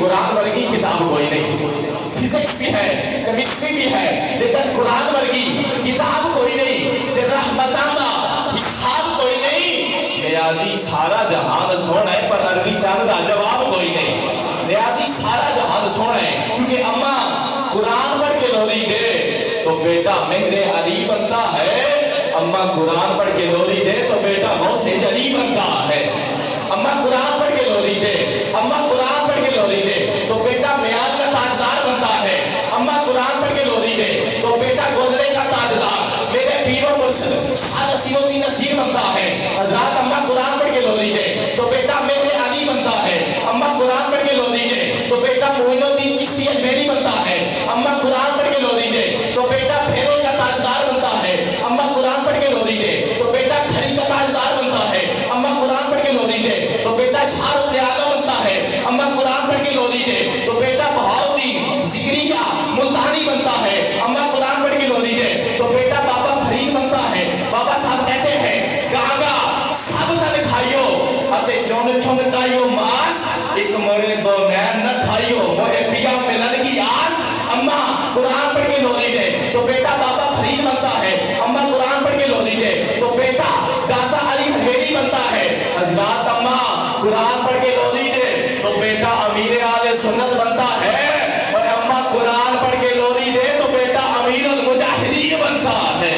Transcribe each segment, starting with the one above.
قرآن ورگی کتاب کوئی نہیں. فزکس بھی ہے, کیمسٹری بھی ہے, لیکن قرآن ورگی کتاب کوئی نہیں. رحمتاں دا حساب کوئی نہیں. نیازی سارا جہان سونا ہے پر عربی چاند دا جواب کوئی نہیں. نیازی سارا جہان سونا ہے کیونکہ اماں قرآن پڑھ کے لوری دے تو بیٹا مہر علی بنتا ہے. اماں قرآن پڑھ کے لوری دے تو بیٹا غوث جلی بنتا ہے. اماں قرآن پڑھ کے لوری دے, اماں قرآن پڑھ کے لوری دے تو بیٹا میال کا تاجدار بنتا ہے. اماں قرآن پڑھ کے لوری دے تو بیٹا گودڑے کا تاجدار میرے پیر و مرشد شاہ نصیر الدین نصیر بنتا ہے. حضرات اماں قرآن پڑھ کے لوری دے تو بیٹا مہر علی بنتا ہے. اماں قرآن پڑھ کے لوری دے تو بیٹا معین الدین چشتی اجمیری بنتا ہے. اماں قرآن پڑھ کے لوری دے تو بیٹا بھیروں کا تاجدار بنتا ہے. اماں قرآن پڑھ کے لوری دے تو بیٹا کھڑی کا تاجدار بنتا ہے. اماں قرآن پڑھ کے لوری دے تو بیٹا شاہ رخ اعلیٰ بنتا ہے. اماں قرآن پڑھ کے لوری دے تو بیٹا بہاؤالدین ذکریہ ملتانی بنتا ہے. اماں قرآن پڑھ کے لوری دے تو بیٹا بابا فرید بنتا ہے. بابا صاحب کہتے ہیں گانگا سب تن کھائیو اتے چون چون کھائیو ماس, ایک مرے دو نین نہ کھائیو موہے پیا ملن کی آس. اماں قرآن پڑھ کے لوری دے تو بیٹا بابا فرید بنتا ہے. اماں قرآن پڑھ کے لوری دے تو بیٹا داتا علی حجویری بنتا ہے. حضرات اماں قرآن پڑھ کے لوری دے تو بیٹا امیر اہل سنت بنتا ہے. اور اماں قرآن پڑھ کے لوری دے تو بیٹا امیر المجاہدین بنتا ہے.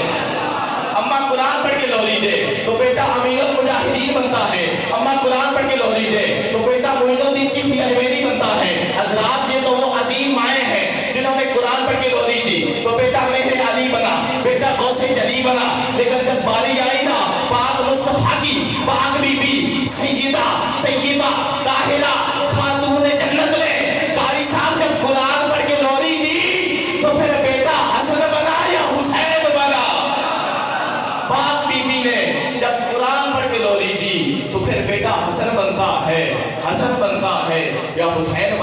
اماں قرآن پڑھ کے لوری دے تو بیٹا امیر المجاہدین بنتا ہے. اماں قرآن پڑھ کے لوری دے تو بیٹا معین الدین چشتی اجمیری بنتا ہے. حضرات یہ تو وہ عظیم مائیں ہیں جنہوں نے قرآن پڑھ کے لوری دی تو بیٹا مہر علی بنا, بیٹا غوث جلی بنا. لیکن جب باری آئی نا پاک مصطفیٰ کی, پاک بی بی سیدہ طیبہ طاہرہ خاتون جنت میں قاری صاحب جب قرآن پڑھ کے لوری دی تو پھر بیٹا حسن بنا یا حسین بنا. پاک بی بی نے جب قرآن پڑھ کے لوری دی تو پھر بیٹا حسن بنتا ہے, حسن بنتا ہے یا حسین